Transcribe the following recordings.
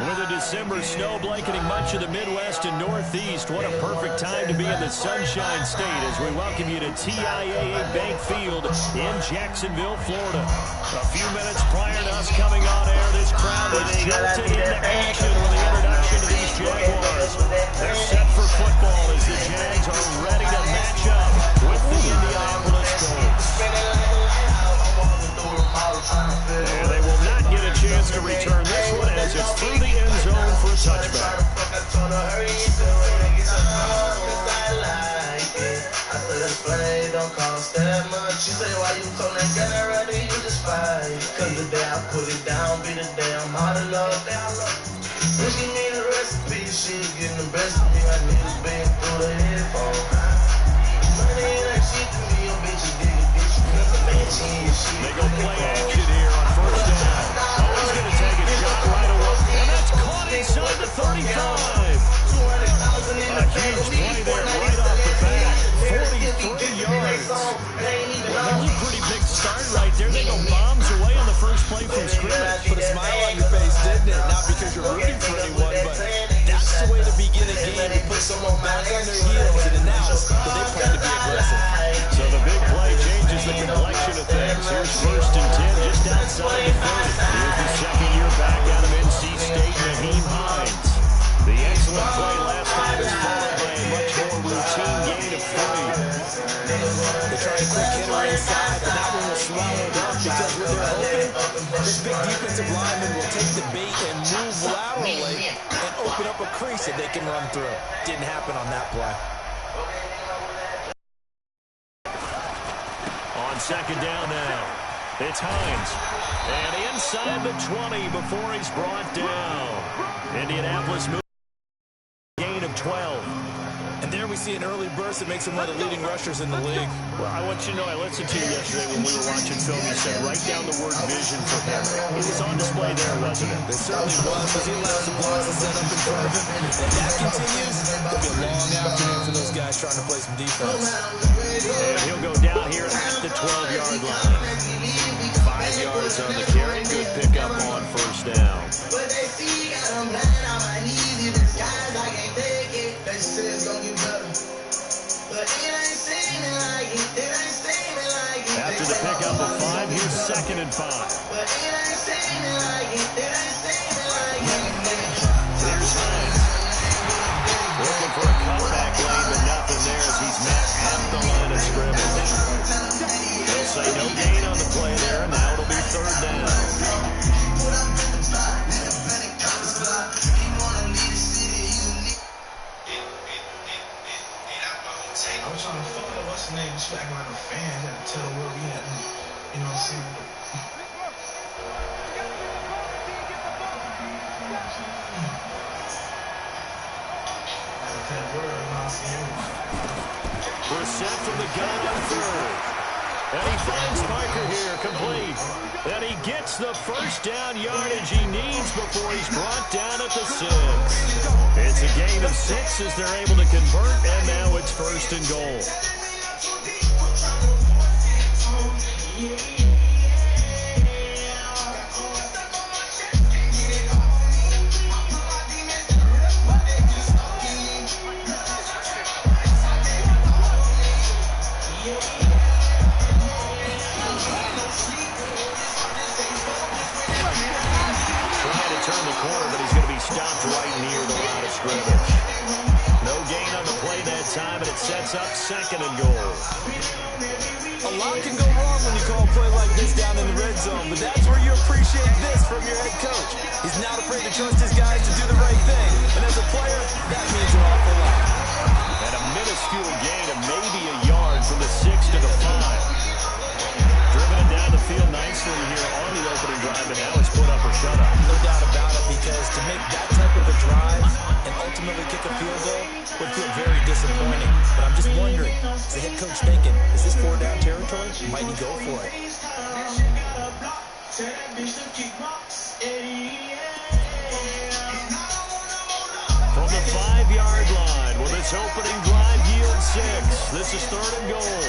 With a December snow blanketing much of the Midwest and Northeast, what a perfect time to be in the Sunshine State as we welcome you to TIAA Bank Field in Jacksonville, Florida. A few minutes prior to us coming on air, this crowd was jolted into action with the introduction of these Jaguars. They're set for football as the Jags are ready to match up with the Indianapolis Colts. And they will not get a chance to return this one as it's through the end zone for a touchback. They go play action here on first down. Oh, he's going to take a shot right away. And that's caught inside the 35. A huge play there right off the bat. 43 yards. Well, that's a pretty big start right there. They go bombs away on the first play from scrimmage. Put a smile on your face, didn't it? Not because you're rooting for anyone, but that's the way to begin a game. To put someone back on their heels and announce that they plan to be aggressive. So the big play changes the complexion of things. Here's first and 10 just outside the 30. Here's the second year back out of NC State, Naheem Hines. The excellent play last time is followed by a much more routine gain of 3. They try a quick hitter inside, but that one was swallowed up because when they're open, this big defensive lineman will take the bait and move laterally and open up a crease that they can run through. Didn't happen on that play. On second down now, it's Hines. And inside the 20 before he's brought down. Indianapolis moves gain of 12. And there we see an early burst that makes him one of the leading rushers in the league. Well, I want you to know, I listened to you yesterday when we were watching film. You said write down the word vision for him. It was on display there, wasn't it? It certainly was, because he allows the blocks to set up in front of him. If that continues, it'll be a long afternoon for those guys trying to play some defense. And he'll go down here at the 12-yard line. 5 yards on the carry. Good pickup on first down. After the pickup of 5, here's second and 5. There's Hines. Looking for a comeback lane, but nothing there as he's met at the line of scrimmage. They'll say no gain on the play there, and now it'll be third down. I'm trying to fuck up what's the name. She acting like a fan. Had to tell where we at. You know what I'm saying? Brissett from the gun on third. And he finds Parker here, complete. And he gets the first down yardage he needs before he's brought down at the 6. It's a gain of 6 as they're able to convert, and now it's first and goal. Stopped right near the line of scrimmage. No gain on the play that time, and it sets up second and goal. A lot can go wrong when you call a play like this down in the red zone, but that's where you appreciate this from your head coach. He's not afraid to trust his guys to do the right thing, and as a player, that means an awful lot. And a minuscule gain of maybe a yard from the 6 to the 5. Driven it down the field nicely here on the opening drive, and now it's put up or shut up. No doubt about it, because to make that type of a drive and ultimately kick a field goal would feel very disappointing. But I'm just wondering, is the head coach thinking, is this 4-down territory? Might he go for it? From the 5-yard line, with its opening drive yield 6. This is third and goal.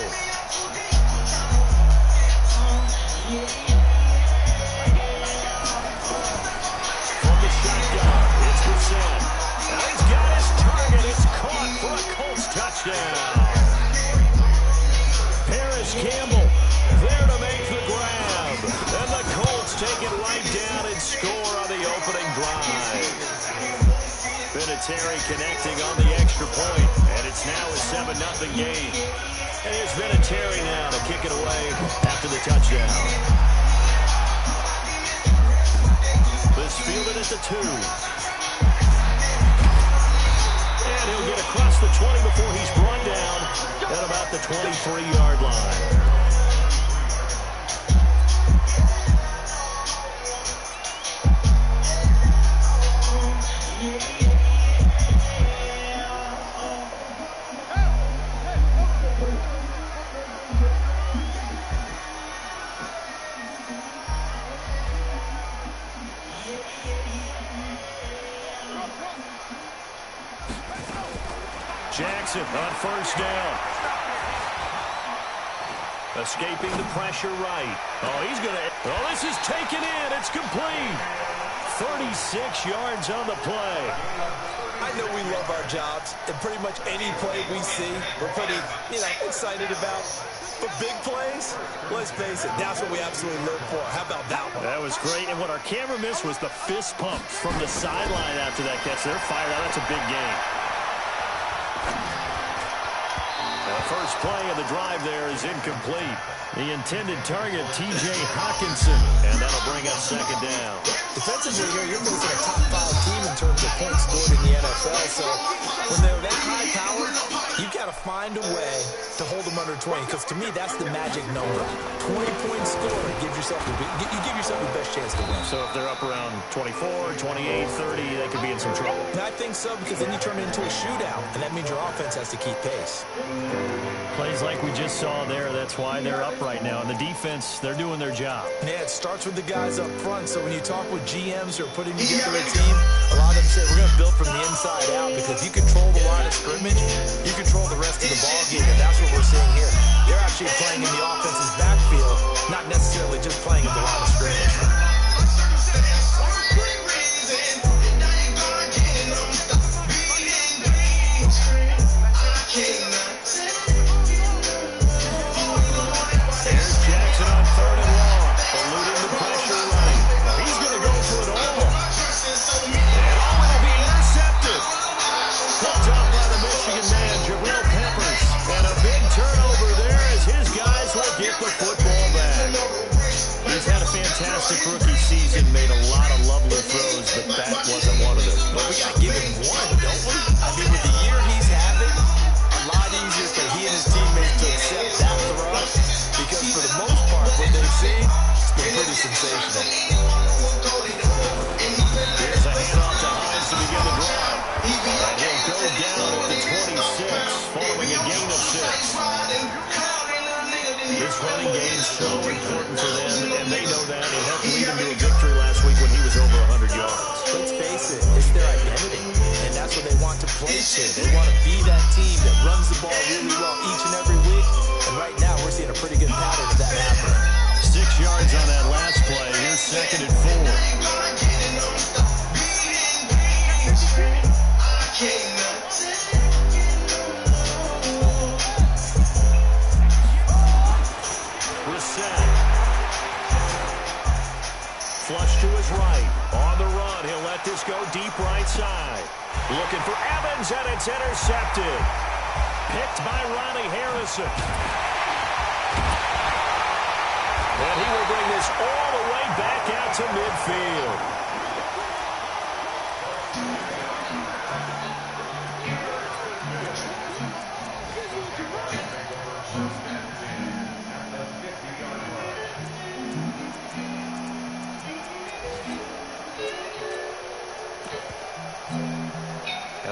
From the shotgun, it's Brissett. Now he's got his target. It's caught for a Colts touchdown. Paris Campbell there to make the grab. And the Colts take it right down and score on the opening drive. Vinatieri connecting on the extra point, and it's now a 7-0 game. And here's Vinatieri now to kick it away after the touchdown. This fielded at the 2. And he'll get across the 20 before he's brought down at about the 23-yard line. Jackson on first down. Escaping the pressure right. Oh, he's going to... Oh, this is taken in. It's complete. 36 yards on the play. I know we love our jobs, and pretty much any play we see, we're pretty, excited about. But big plays, let's face it, that's what we absolutely live for. How about that one? That was great, and what our camera missed was the fist pump from the sideline after that catch. They're fired out. That's a big game. The first play of the drive there is incomplete. The intended target, T.J. Hawkinson, and that'll bring up second down. Defensively here, you're facing a top-5 team in terms of points scored in the NFL, so when they're that high-powered, you've got to find a way to hold them under 20, because to me, that's the magic number. 20-point score, you give yourself the best chance to win. So if they're up around 24, 28, 30, they could be in some trouble. And I think so, because then you turn it into a shootout, and that means your offense has to keep pace. Plays like we just saw there, that's why they're up right now. And the defense, they're doing their job. Yeah, it starts with the guys up front. So when you talk with GMs who are putting together a team, a lot of them say we're going to build from the inside out, because if you control the line of scrimmage, you control the rest of the ball game, and that's what we're seeing here. They're actually playing in the offense's backfield, not necessarily just playing in the line of scrimmage. Fantastic rookie season, made a lot of lovely throws, but that wasn't one of them. But we got to give him one, don't we? I mean, with the year he's having, a lot easier for he and running game so important for them, and they know that. It helped lead them to a victory last week when he was over 100 yards. Let's face it, it's their identity, and that's what they want to play to. They want to be that team that runs the ball really well each and every week, and right now we're seeing a pretty good pattern of that happening. 6 yards on that last play. Here's 2nd and 4. Flush to his right. On the run, he'll let this go deep right side. Looking for Evans, and it's intercepted. Picked by Ronnie Harrison. And he will bring this all the way back out to midfield.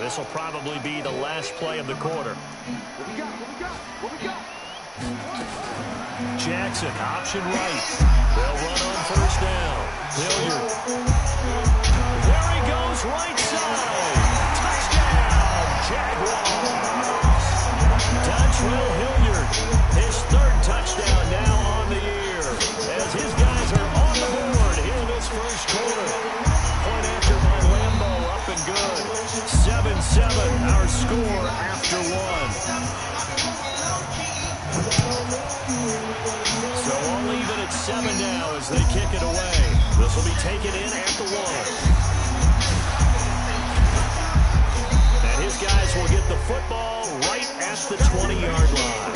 This will probably be the last play of the quarter. What we got? Jackson, option right. They'll run on first down. Hilliard. There he goes, right side. Touchdown, Jaguars. Dontrell Hilliard, his 3rd touchdown now on the year. As his guys are on the board here in this first quarter. Point after by Lambo, up and good. 7-7, our score after 1. So all even at 7 now as they kick it away. This will be taken in at the 1. And his guys will get the football right at the 20-yard line.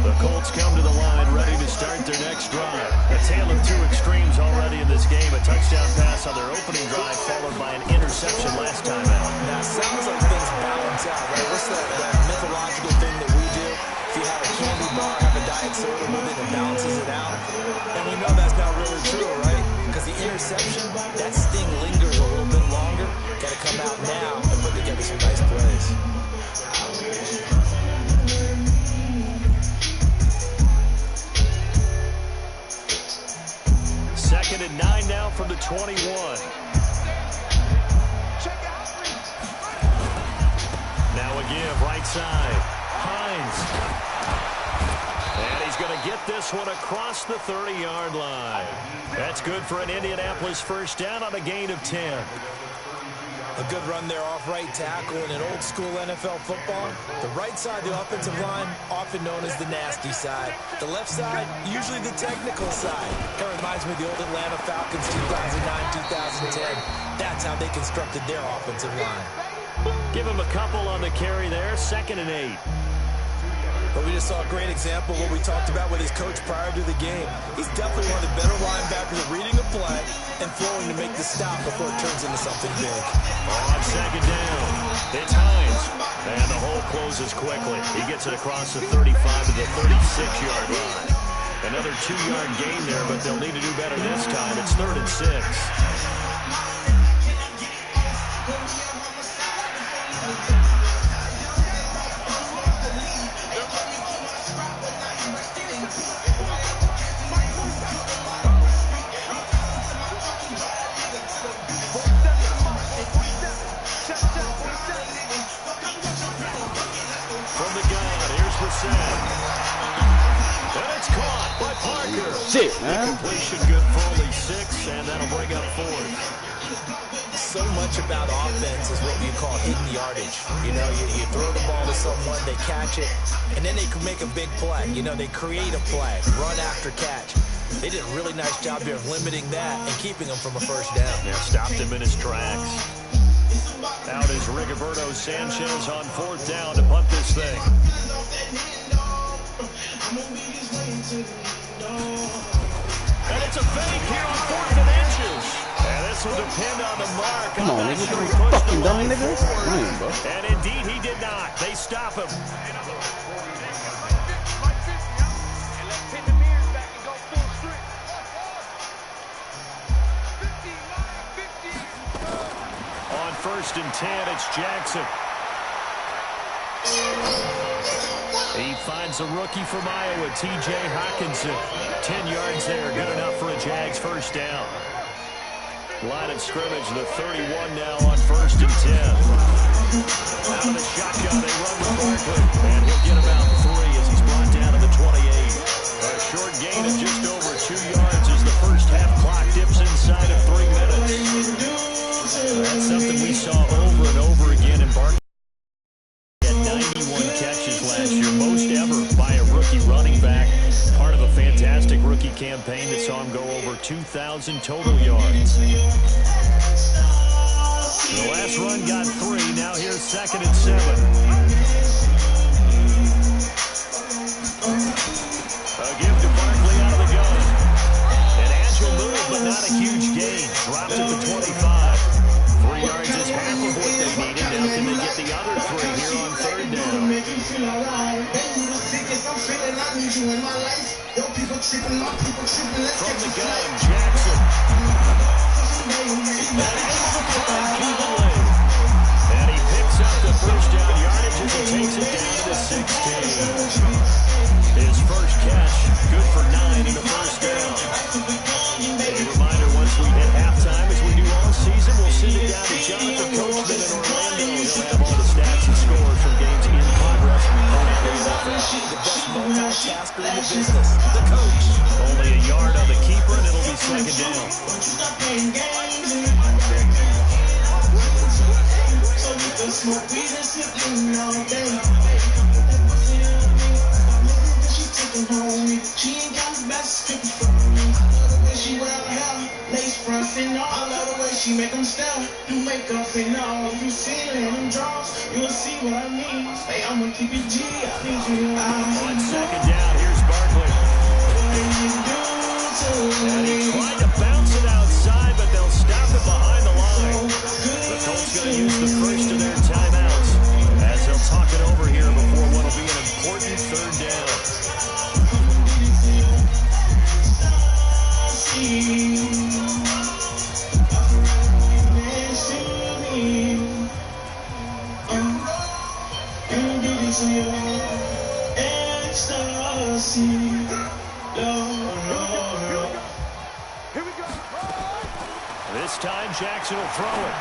The Colts come to the line ready to start their next drive. A tale of 2 extremes already in this game. A touchdown pass on their opening drive followed by an interception last time out. Now, it sounds like things balance out, right? What's that mythological thing that we do? If you have a candy bar, have a diet soda with it, it balances it out. And we know that's not really true, right? Because the interception, that sting lingers a little bit longer. Got to come out now and put together some nice plays. 2nd and 9 now from the 21. Now a give, right side. Hines. And he's going to get this one across the 30-yard line. That's good for an Indianapolis first down on a gain of 10. A good run there off right tackle in an old-school NFL football. The right side of the offensive line, often known as the nasty side. The left side, usually the technical side. Kind of reminds me of the old Atlanta Falcons 2009-2010. That's how they constructed their offensive line. Give him a couple on the carry there. 2nd and 8. But we just saw a great example of what we talked about with his coach prior to the game. He's definitely one of the better linebackers at reading a play and flowing to make the stop before it turns into something big. On 2nd down, it's Hines. And the hole closes quickly. He gets it across the 35 to the 36-yard line. Another 2-yard gain there, but they'll need to do better this time. It's 3rd and 6. And it's caught by Parker. Shit, man. Completion good for only 6, and that'll bring up 4th. So much about offense is what we call hidden yardage. You know, you throw the ball to someone, they catch it, and then they can make a big play. You know, they create a play, run after catch. They did a really nice job here of limiting that and keeping them from a first down. Yeah, stopped him in his tracks. Out is Rigoberto Sanchez on 4th down to punt this thing. And it's a fake here on 4th and inches. And this will depend on the mark. Come on, nigga. Sure Fucking dummy, nigga. Bro. And indeed, he did not. They stop him. 10. It's Jackson. He finds a rookie from Iowa, T.J. Hawkinson. 10 yards there, good enough for a Jags first down. Line of scrimmage, the 31 now on 1st and 10. Out of the shotgun, they run with Barkley, and he'll get about 3 as he's brought down to the 28. A short gain of just over 2 yards as the first half clock dips inside of 3 minutes. That's something we saw over and over again in Barkley. He had 91 catches last year, most ever by a rookie running back. Part of a fantastic rookie campaign that saw him go over 2,000 total yards. The last run got 3. Now here's 2nd and 7. A give to Barkley out of the gun. An agile move, but not a huge gain. Dropped at the 25. 3 yards is half of what they needed. Now can they get the other 3 here on 3rd down? From the gun, Jackson. And he picks up the first down yardage as he takes it down to the 16. His first catch, good for 9 in the first down. A reminder, once we hit halftime, as we do all season, we'll send it down to Jonathan Coachman in Orlando. He'll have all the stats and scores from games in progress. The best multitasker in the business, the coach. Only a yard on the keeper, and it'll be 2nd down. She make them stop, you make up and all. You see them draws, you'll see what I mean. Hey, I'ma keep it G, I need you. On 2nd down, here's Barkley. And he tried to bounce it outside, but they'll stop it behind the line. The Colts going to use the first of their timeouts as they'll talk it over here before what will be an important 3rd down. This time Jackson will throw it.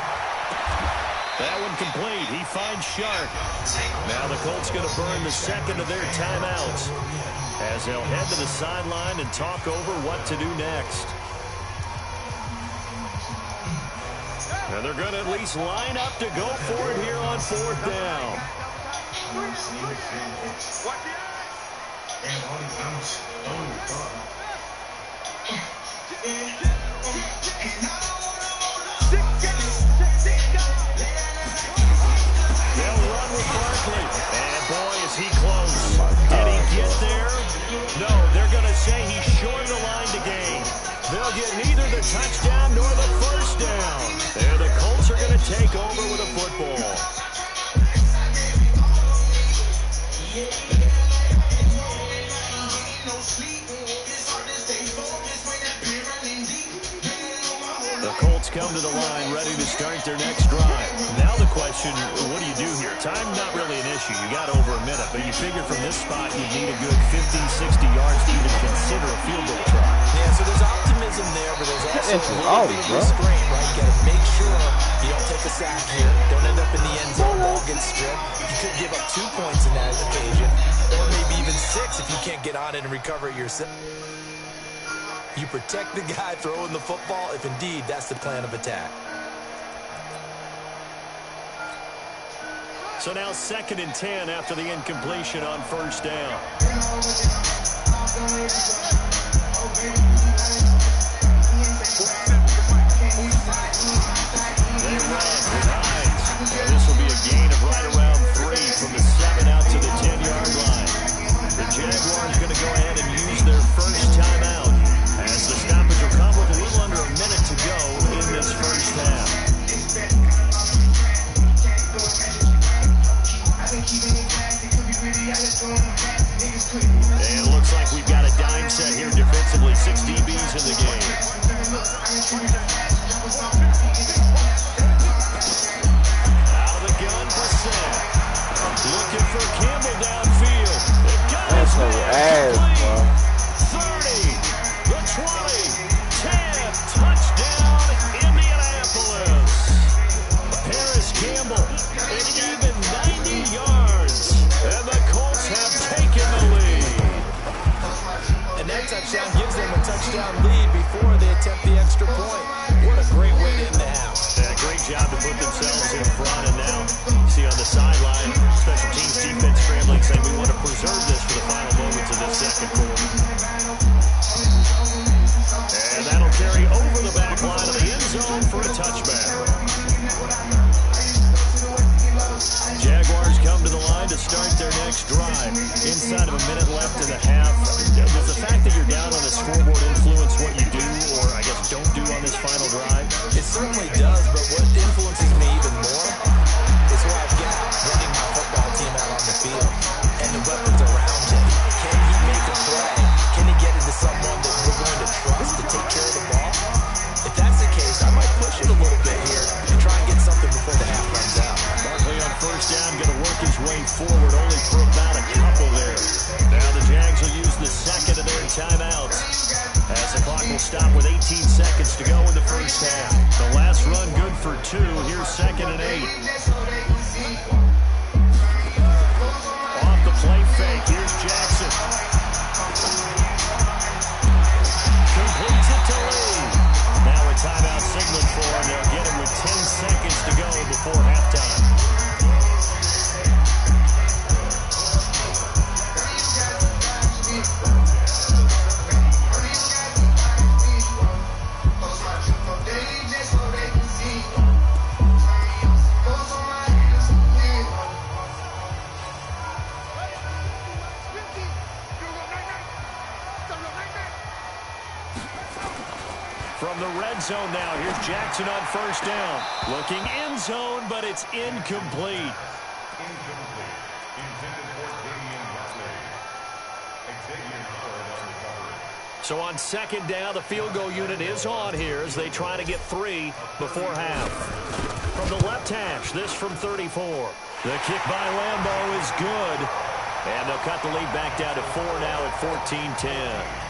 That one complete. He finds Sharp. Now the Colts going to burn the 2nd of their timeouts as they'll head to the sideline and talk over what to do next. And they're going to at least line up to go for it here on 4th down. They'll run with Barkley. And boy, is he close. Did he get there? No, they're going to say he's short of the line to gain. They'll get neither the touchdown nor the first down. And the Colts are going to take over with a football. The Colts come to the line ready to start their next drive. Now the question, what do you do here? Time not really an issue. You got over a minute, but you figure from this spot you need a good 50, 60 yards to even consider a field goal try. Yeah, so there's optimism there, but there's also a little bit of restraint, right? You got to make sure you don't take a sack here. Don't end up in the end zone. Ball gets stripped. You could give up 2 points in that occasion, or maybe even 6 if you can't get on it and recover it yourself. You protect the guy throwing the football if indeed that's the plan of attack. So now 2nd and 10 after the incompletion on 1st down. They run with Hines. This will be a gain of right around 3 from the 7 out to the 10-yard line. The Jaguars going to go ahead and use their first timeout as the stoppage will come with a little under a minute to go in this first half. And it looks like we've got a dime set here defensively. 6 DBs in the game. touchdown gives them a touchdown lead before they attempt the extra point. What a great way to end the half. Yeah, great job to put themselves in front. And now, see on the sideline, special teams defense scrambling, saying we want to preserve this for the final moments of this second quarter. And that'll carry over the back line of the end zone for a touchback. Jaguars come to the line to start their next drive. Inside of a minute left in the half. Does the fact that you're down on the scoreboard influence what you do, or I guess don't do on this final drive? It certainly does, but what influences me even more is what I've got running my football team out on the field and the weapons around him. Can he make a play? Can he get into someone that we're going to trust to take care of the ball? If that's the case, I might push it a little bit here and try and get something before the half runs out. Barkley on first down, going to work his way forward, only for about a couple there. Now the Jags will use the second of their timeouts, as the clock will stop with 18 seconds to go in the first half. The last run good for 2. Here's 2nd and 8. Off the play fake. Here's Jackson. Completes it to Lee. Now a timeout signaled for, and they'll get him with 10 seconds to go before halftime. From the red zone now, here's Jackson on first down. Looking end zone, but it's incomplete. So on second down, the field goal unit is on here as they try to get 3 before half. From the left hash, this from 34. The kick by Lambeau is good. And they'll cut the lead back down to 4 now at 14-10.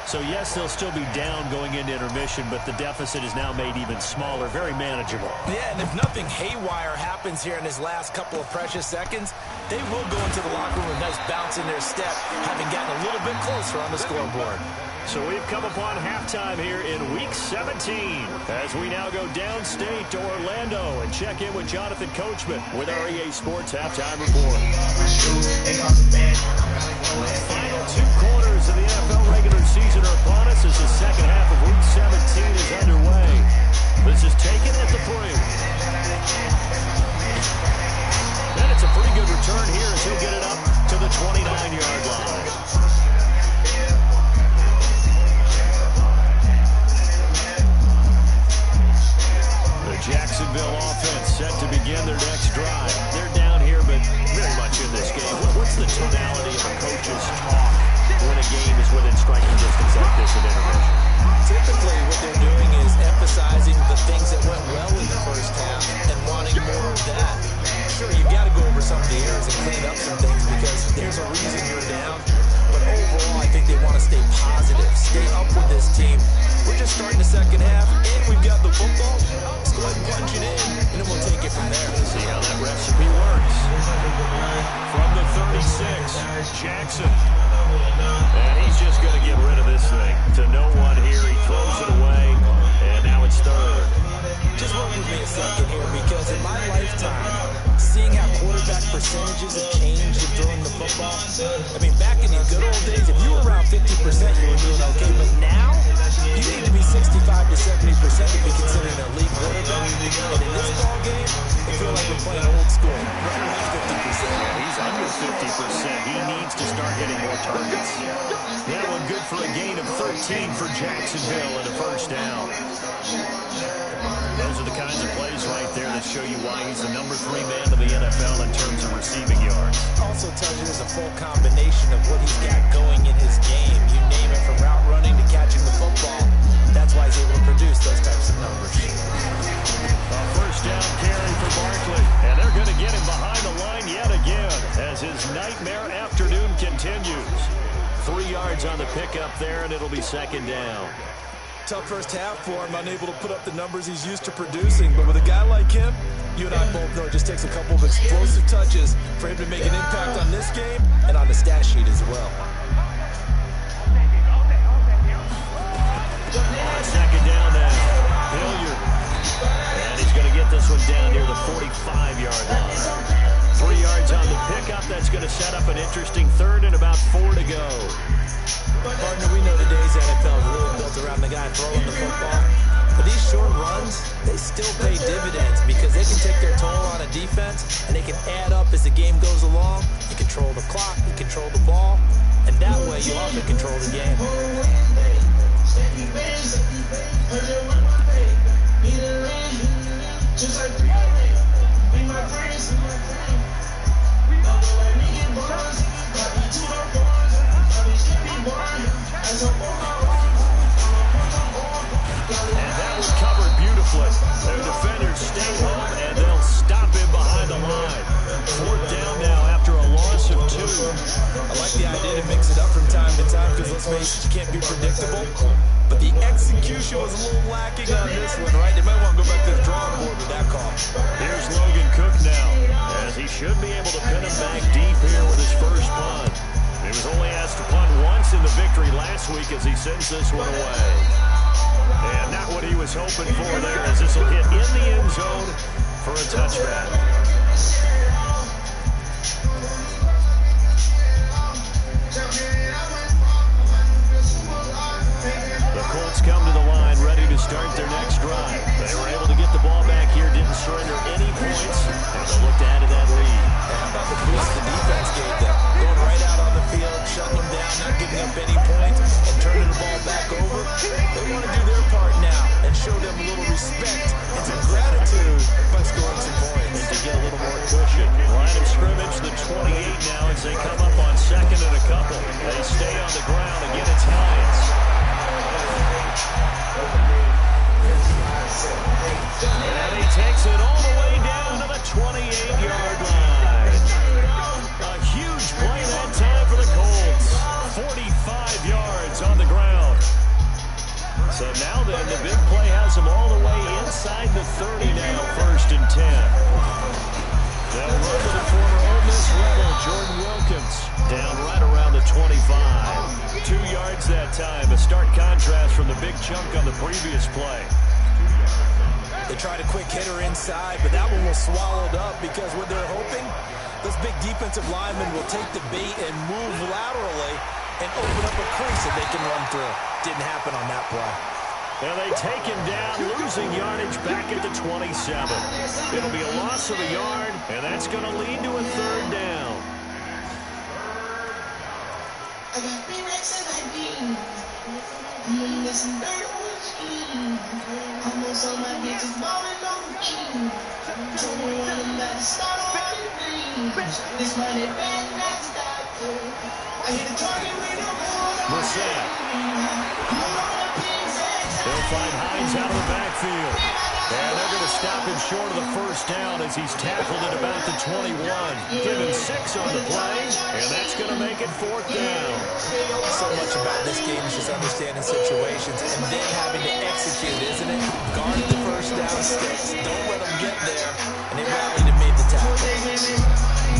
So, yes, they'll still be down going into intermission, but the deficit is now made even smaller, very manageable. Yeah, and if nothing haywire happens here in his last couple of precious seconds, they will go into the locker room with a nice bounce in their step, having gotten a little bit closer on the scoreboard. So we've come upon halftime here in Week 17 as we now go downstate to Orlando and check in with Jonathan Coachman with our EA Sports Halftime Report. Final 2 quarters of the NFL regular season are upon us as the second half of Week 17 is underway. This is taken at the 3. And it's a pretty good return here as he'll get it up to the 29-yard line. Jacksonville offense set to begin their next drive. They're down here, but very much in this game. What's the tonality of a coach's talk when a game is within striking distance like this in intermission? Typically, what they're doing is emphasizing the things that went well in the first half and wanting more of that. Sure, you've got to go over some of the errors and clean up some things because there's a reason you're down. But overall, I think they want to stay positive, stay up with this team. We're just starting the second half, and we've got the football. Let's go ahead and punch it in, and then we'll take it from there. See how that recipe works. From the 36, Jackson. And he's just going to get rid of this thing to no one here. He throws it away, and now it's 3rd. Just work with me a second here, because in my lifetime, seeing how quarterback percentages have changed in throwing the football, I mean, back in the good old days, if you were around 50%, you were doing okay. But now, you need to be 65 to 70% to be considered an elite quarterback. And in this ball game, I feel like we're playing old school. Right around 50%. Yeah, he's under 50%. He needs to start getting more targets. That one good for a gain of 13 for Jacksonville and a first down. Those are the kinds of plays right there that show you why he's the number 3 man in the NFL in terms of receiving yards. Also tells you there's a full combination of what he's got going in his game. You name it, from route running to catching the football. That's why he's able to produce those types of numbers. A first down carry for Barkley. And they're going to get him behind the line yet again as his nightmare afternoon continues. 3 yards on the pickup there, and it'll be second down. Tough first half for him, unable to put up the numbers he's used to producing. But with a guy like him, you and I both know it just takes a couple of explosive touches for him to make an impact on this game and on the stat sheet as well. 45-yard line. 3 yards on the pickup. That's going to set up an interesting third and about 4 to go. Partner, we know today's NFL is really built around the guy throwing the football. But these short runs, they still pay dividends because they can take their toll on a defense and they can add up as the game goes along. You control the clock, you control the ball, and that way you often control the game. And that was covered beautifully. Their defenders stay home, and they'll stop him behind the line. 4th down now after a loss of 2. I like the idea to mix it up from time to time because, let's face it, you can't be predictable. But the execution was a little lacking on this one, right? They might want to go back to the drawing board with that call. Here's Logan Cook now, as he should be able to pin him back deep here with his first punt. He was only asked to punt once in the victory last week as he sends this one away. And not what he was hoping for there, as this will hit in the end zone for a touchback. The Colts come to the line, ready to start their next drive. They were able to get the ball back here, didn't surrender any points, and they'll look to add to that lead. How about the boost the defense gave them? Going right out on the field, shutting them down, not giving up any points, and turning the ball back over. They want to do their part now and show them a little respect and some gratitude by scoring some points. And to get a little more cushion. Line of scrimmage, the 28 now as they come up on 2nd and a couple. They stay on the ground. Again, it's Hines. And he takes it all the way down to the 28-yard line. A huge play that time for the Colts. 45 yards on the ground. So now then, the big play has them all the way inside the 30 now, 1st and 10. They'll run to the former Ole Miss Rebel, Jordan Wilkins, down right around the 25. 2 yards that time, a stark contrast from the big chunk on the previous play. They tried a quick hitter inside, but that one was swallowed up because what they're hoping, those big defensive linemen will take the bait and move laterally and open up a crease that they can run through. Didn't happen on that play. And they take him down, losing yardage back at the 27. It'll be a loss of a yard, and that's going to lead to a 3rd down. I got B-Rex and I beat. I'm missing dirt with ski. Almost all my bitches balling on the key. Told me when I'm about to start on the greens. This money back, that's that. I hit the target with a ball. They'll find Hines out of the backfield. And they're going to stop him short of the 1st down as he's tackled at about the 21. Given 6 on the play, and that's going to make it 4th down. So much about this game is just understanding situations and then having to execute, isn't it? Guard the 1st down sticks. Don't let them get there. And they rallied and made the tackle.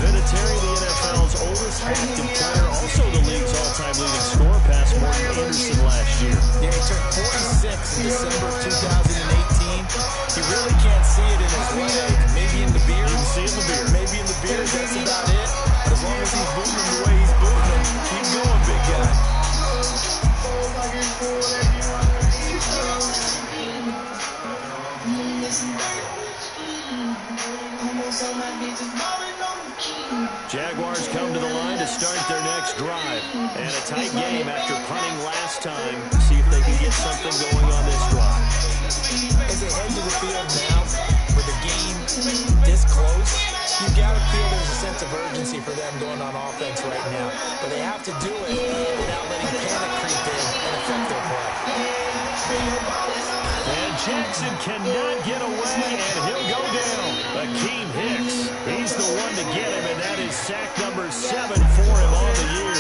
Vinatieri, the NFL's oldest active player, also the league's all-time leading scorer, past Morgan Anderson last year. Yeah, he turned 46 in December of 2018. He really can't see it in his way. Maybe in the beard. You can see it in the beard. Maybe in the beard, that's about it. But as long as he's booting him the way he's booting him, keep going, big guy. Jaguars come to the line to start their next drive. And a tight game after punting last time. See if they can get something going on this drive. As they head to the field now, with the game this close, you've got to feel there's a sense of urgency for them going on offense right now. But they have to do it without letting panic creep in and affect their play. And Jackson cannot get away, and he'll go down. Akeem Hicks, he's the one to get him, and that is sack number 7 for him on the year.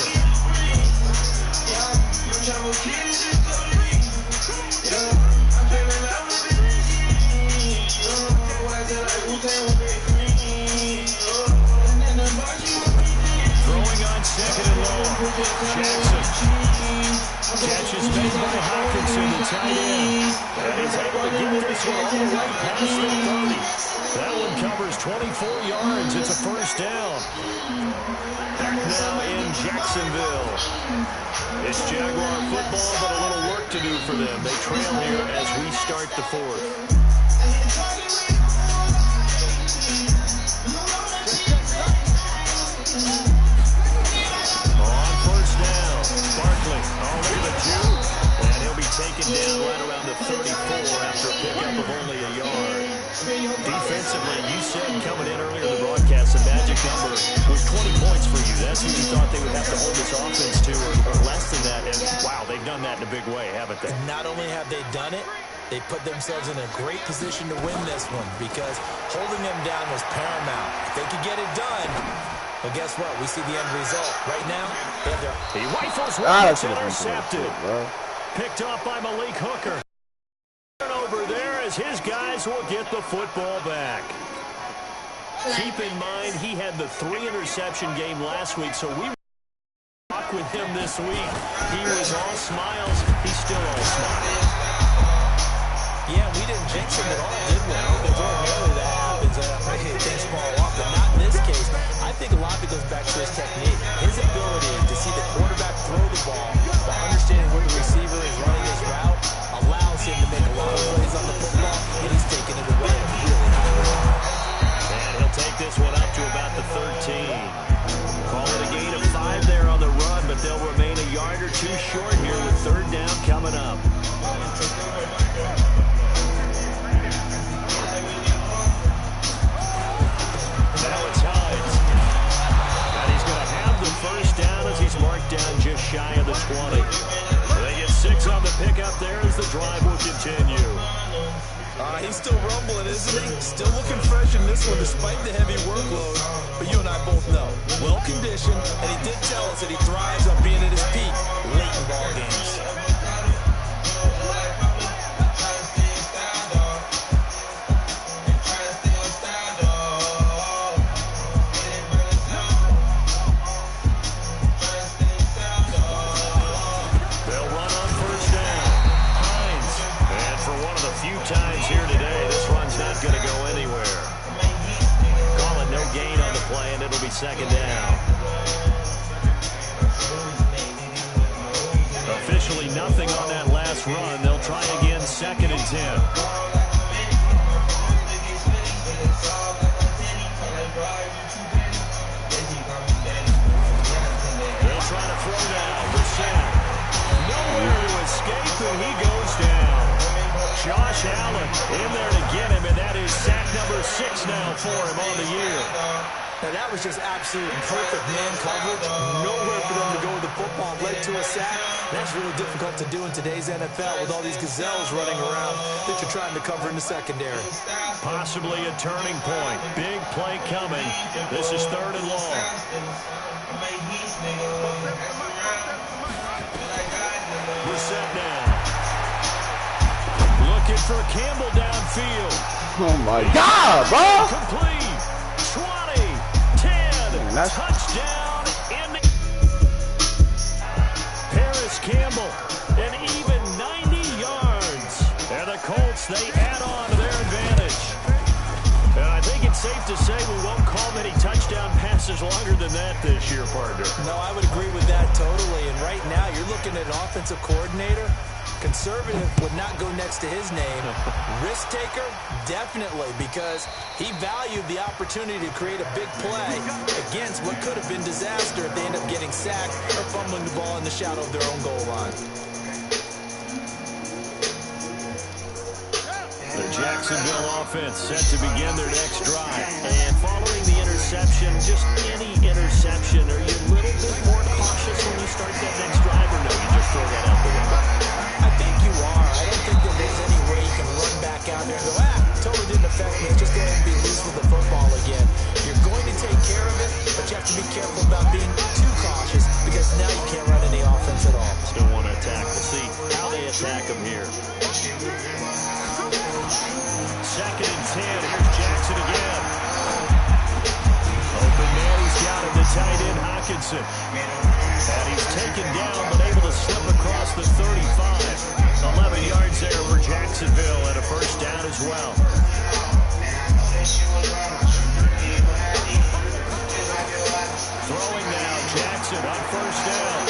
Throwing on 2nd and long. Jackson. Catch is made by Hawkinson, the tight end. And he's able to get this one all the way past the 30. That one covers 24 yards. It's a first down. Back now in Jacksonville. It's Jaguar football, but a little work to do for them. They trail here as we start the fourth. On first down, Barkley all over the two, and he'll be taken down right around the 34 after a pickup of only a yard. Defensively, you said coming in earlier in the broadcast, the magic number was 20 points for you. That's what you thought they would have to hold this offense to, or less than that. And wow, they've done that in a big way, haven't they? Not only have they done it, they put themselves in a great position to win this one because holding them down was paramount. If they could get it done, well, guess what? We see the end result. Right now, he rifles one. It's intercepted. Picked off by Malik Hooker. Over there as his guys will get the football back. Keep in mind, he had the 3-interception game last week, so we talk with him this week. He was all smiles. He's still all smiles. Yeah, we didn't jinx him at all, did we? Because ordinarily that happens. Things fall off, but not in this case. I think a lot of it goes back to his technique. His ability to see the quarterback throw the ball while understanding where the receiver is running his route allows him to make a lot of plays on the football, and he's taking it away at a really high rate. And he'll take this one up to about the 13. Call it a gain of 5 there on the run, but they'll remain a yard or two short here with third down coming up. Now it's Hines. And he's going to have the first down as he's marked down just shy of the 20. They get 6 on the pickup there as the drive will continue. He's still rumbling, isn't he? Still looking fresh in this one despite the heavy workload. But you and I both know, well-conditioned, and he did tell us that he thrives on being at his peak late in ball games. Times here today, this run's not going to go anywhere. Calling no gain on the play, and it'll be second down. Officially nothing on that last run. They'll try again, second and 10. They'll try to throw now. Brissett. Nowhere to escape, and he goes down. Josh Allen in there to get him, and that is sack number 6 now for him on the year. Now that was just absolute perfect man coverage. Nowhere for them to go with the football. Led to a sack. That's really difficult to do in today's NFL with all these gazelles running around that you're trying to cover in the secondary. Possibly a turning point. Big play coming. This is third and long. Brissett now. Looking for Campbell downfield. Oh my God, bro! Complete. 20, 10, touchdown in the Paris Campbell, an even 90 yards. And the Colts, they add on to their advantage. And I think it's safe to say we won't call many touchdown passes longer than that this year, partner. No, I would agree with that totally. And right now, you're looking at an offensive coordinator. Conservative would not go next to his name. Risk taker, definitely, because he valued the opportunity to create a big play against what could have been disaster if they end up getting sacked or fumbling the ball in the shadow of their own goal line. The Jacksonville offense set to begin their next drive. And following the interception, just any interception, are you a little bit more cautious when you start that next drive, or no, you just throw that out the window? I think you are. I don't think that there's any way you can run back out there and go, totally didn't affect me. Just go ahead and be loose with the football again. You're going to take care of it, but you have to be careful about being too cautious because now you can't run any offense at all. Still want to attack. We'll see how they attack them here. Second and 10. Here's Jackson again. Open man. He's got him to tight end Hockenson. And he's taken down, but able to slip across the 35. 11 yards there for Jacksonville and a first down as well. Throwing now, Jackson on first down.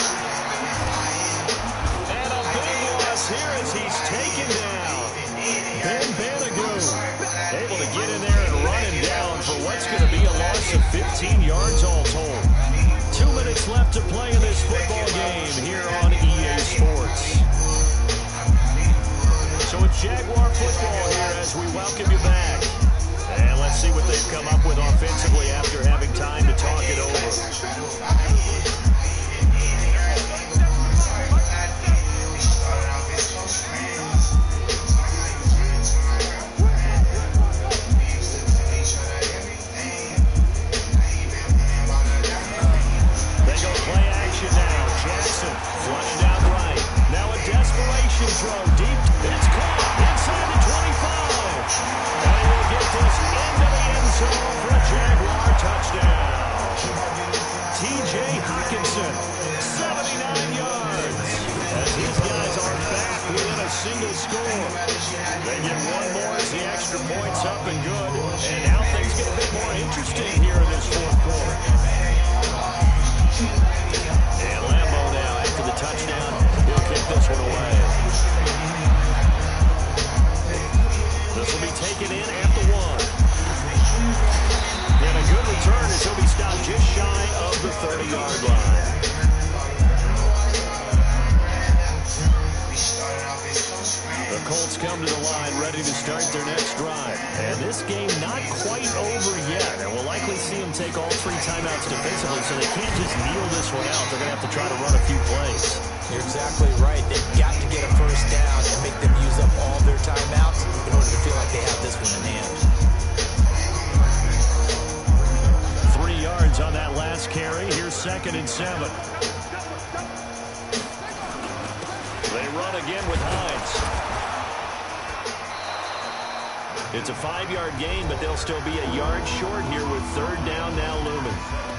And a big loss here as he's taken down. Ben Banagoo able to get in there and run him down for what's going to be a loss of 15 yards all told. 2 minutes left to play in this football game here on EA Sports. So it's Jaguar football here as we welcome you back. And let's see what they've come up with offensively after having time to talk it over. They go play action now. Jackson flushed out right. Now a desperation throw deep. It's caught inside the 25. And he will get this into the end zone for a Jaguar touchdown. T.J. Hockenson, 79 yards. As his guys are back within a single score. They get one more as the extra point's up and good. And now things get a bit more interesting here in this fourth quarter. And Lambo now after the touchdown. He'll kick this one away. This will be taken in at the 1. And a good return as he'll be stopped just shy of the 30-yard line. The Colts come to the line ready to start their next drive. And this game not quite over yet. And we'll likely see them take all 3 timeouts defensively, so they can't just kneel this one out. They're going to have to try to run a few plays. You're exactly right. They've got to get a first down and make them use up all their timeouts in order to feel like they have this one in hand. 3 yards on that last carry. Here's 2nd and 7. They run again with Hines. It's a 5-yard gain, but they'll still be a yard short here with 3rd down now looming.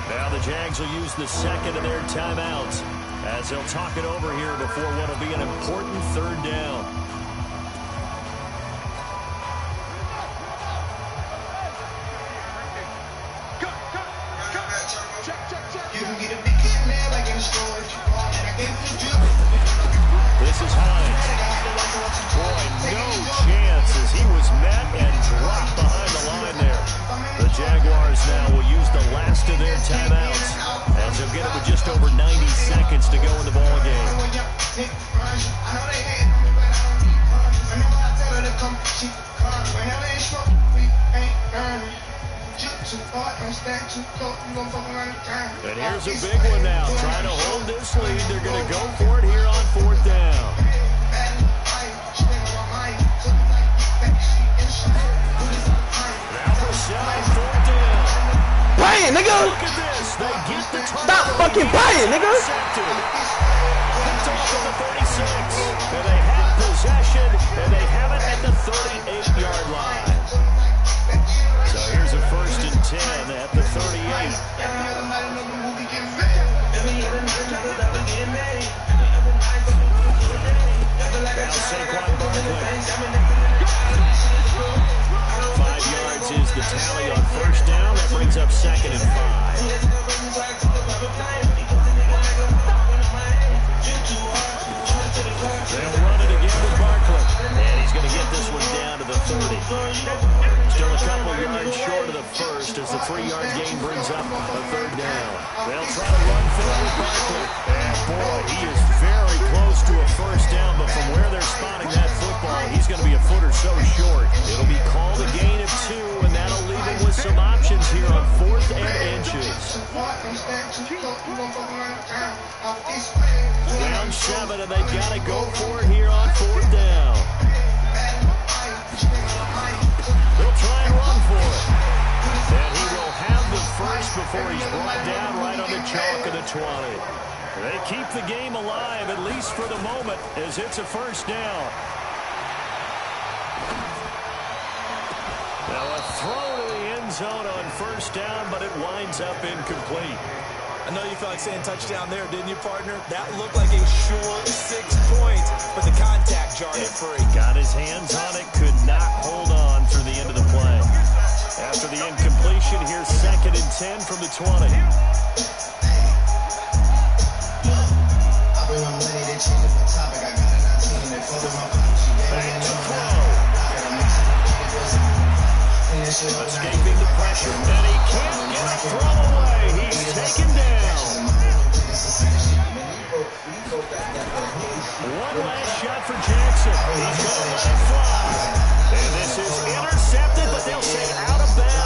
Now the Jags will use the 2nd of their timeouts as they'll talk it over here before what will be an important 3rd down. This is Hines. Boy, no chance as he was met and dropped behind the line there. The Jaguars now will use the last of their timeouts as they'll get it with just over 90 seconds to go in the ball game. And here's a big one now. Trying to hold this lead. They're going to go for it here on 4th down. Now for 4th down. Playing, nigga! Look at this. They get the Stop fucking playing, nigga! Picked off at the 36. And they have possession, and they have it at the 38-yard line. So here's a 1st and 10 at the 38. Now Saquon Barkley. 5 yards is the tally on 1st down. That brings up 2nd and 5. They'll run it again with Barkley. And he's going to get this one down to the 30. Still a couple yards short of the 1st as the 3-yard gain brings up a 3rd down. They'll try to run for it with Barkley. And boy, he is very close to a 1st down, but from where they're spotting that football, he's going to be a foot or so short. It'll be called a gain of 2, and that'll leave him with some options here on 4th and inches. Down 7, and they've got to go for it here on 4th down. They'll try and run for it. And he will have the 1st before he's brought down right on the chalk of the 20. They keep the game alive, at least for the moment, as it's a 1st down. Now a throw to the end zone on 1st down, but it winds up incomplete. I know you felt like saying touchdown there, didn't you, partner? That looked like a sure 6 points, but the contact jarred it free. Got his hands on it, could not hold on through the end of the play. possession here, 2nd and 10 from the 20. Back to throw. Escaping the pressure, and he can't get a throw away. He's taken down. One last shot for Jackson. He's going to let it fly. And this is intercepted, but they'll say out of bounds.